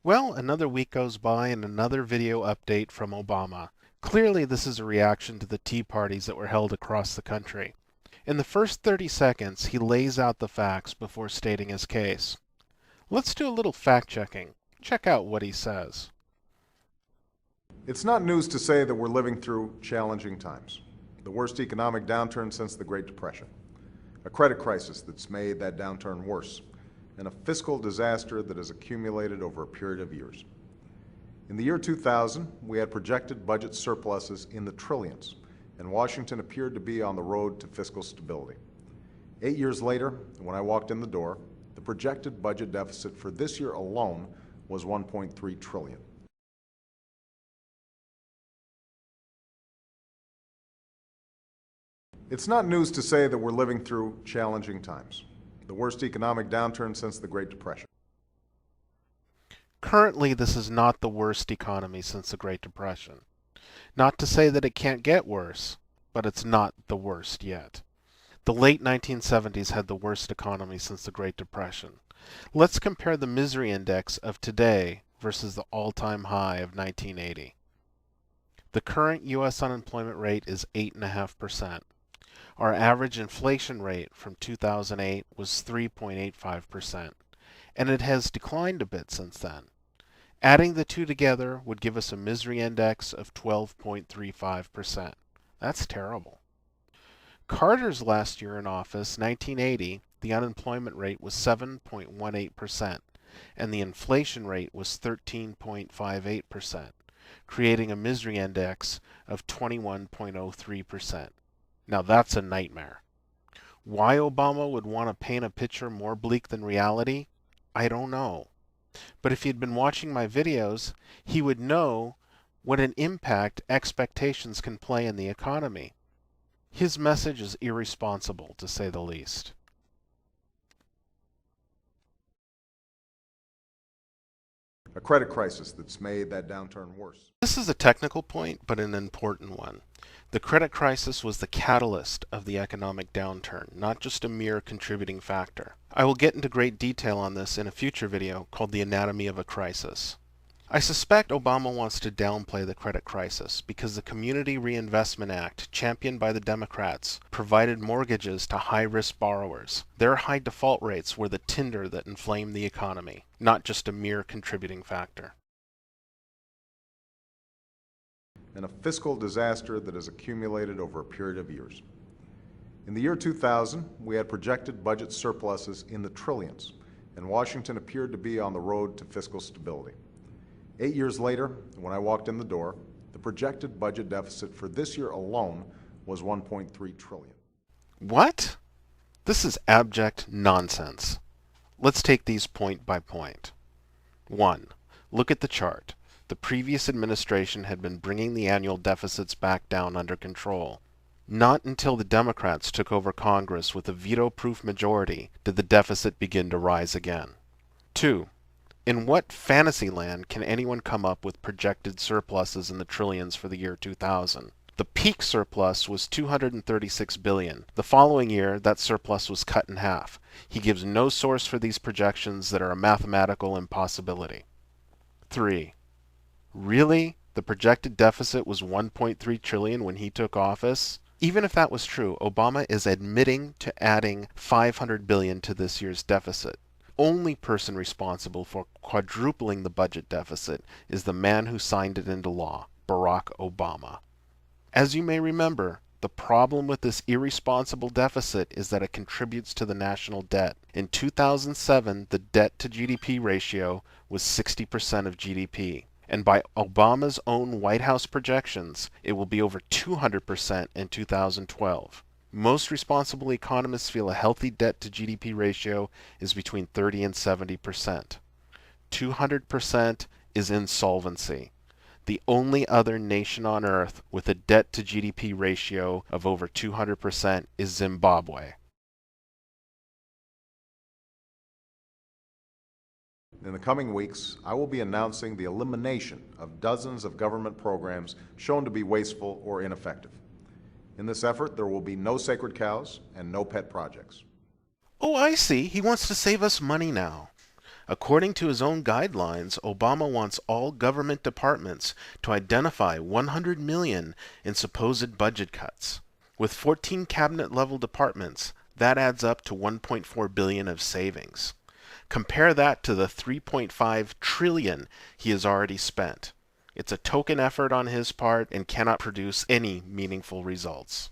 Well, another week goes by and another video update from Obama. Clearly, this is a reaction to the tea parties that were held across the country. In the first 30 seconds, he lays out the facts before stating his case. Let's do a little fact-checking. Check out what he says. It's not news to say that we're living through challenging times. The worst economic downturn since the Great Depression. A credit crisis that's made that downturn worse. And a fiscal disaster that has accumulated over a period of years. In the year 2000, we had projected budget surpluses in the trillions, and Washington appeared to be on the road to fiscal stability. 8 years later, when I walked in the door, the projected budget deficit for this year alone was $1.3 trillion. It's not news to say that we're living through challenging times. The worst economic downturn since the Great Depression. Currently, this is not the worst economy since the Great Depression. Not to say that it can't get worse, but it's not the worst yet. The late 1970s had the worst economy since the Great Depression. Let's compare the misery index of today versus the all-time high of 1980. The current U.S. unemployment rate is 8.5%. Our average inflation rate from 2008 was 3.85%, and it has declined a bit since then. Adding the two together would give us a misery index of 12.35%. That's terrible. Carter's last year in office, 1980, the unemployment rate was 7.18%, and the inflation rate was 13.58%, creating a misery index of 21.03%. Now that's a nightmare. Why Obama would want to paint a picture more bleak than reality, I don't know. But if he'd been watching my videos, he would know what an impact expectations can play in the economy. His message is irresponsible, to say the least. A credit crisis that's made that downturn worse. This is a technical point, but an important one. The credit crisis was the catalyst of the economic downturn, not just a mere contributing factor. I will get into great detail on this in a future video called The Anatomy of a Crisis. I suspect Obama wants to downplay the credit crisis because the Community Reinvestment Act, championed by the Democrats, provided mortgages to high-risk borrowers. Their high default rates were the tinder that inflamed the economy, not just a mere contributing factor. And a fiscal disaster that has accumulated over a period of years. In the year 2000, we had projected budget surpluses in the trillions, and Washington appeared to be on the road to fiscal stability. 8 years later, when I walked in the door, the projected budget deficit for this year alone was $1.3 trillion. What? This is abject nonsense. Let's take these point by point. 1. Look at the chart. The previous administration had been bringing the annual deficits back down under control. Not until the Democrats took over Congress with a veto-proof majority did the deficit begin to rise again. 2. In what fantasy land can anyone come up with projected surpluses in the trillions for the year 2000? The peak surplus was $236 billion. The following year, that surplus was cut in half. He gives no source for these projections that are a mathematical impossibility. 3. Really? The projected deficit was $1.3 trillion when he took office? Even if that was true, Obama is admitting to adding $500 billion to this year's deficit. Only person responsible for quadrupling the budget deficit is the man who signed it into law, Barack Obama. As you may remember, the problem with this irresponsible deficit is that it contributes to the national debt. In 2007, the debt to GDP ratio was 60% of GDP. And by Obama's own White House projections, it will be over 200% in 2012. Most responsible economists feel a healthy debt to GDP ratio is between 30 and 70%. 200% is insolvency. The only other nation on earth with a debt to GDP ratio of over 200% is Zimbabwe. In the coming weeks, I will be announcing the elimination of dozens of government programs shown to be wasteful or ineffective. In this effort, there will be no sacred cows and no pet projects. Oh, I see. He wants to save us money now. According to his own guidelines, Obama wants all government departments to identify 100 million in supposed budget cuts. With 14 cabinet-level departments, that adds up to 1.4 billion of savings. Compare that to the 3.5 trillion he has already spent. It's a token effort on his part and cannot produce any meaningful results.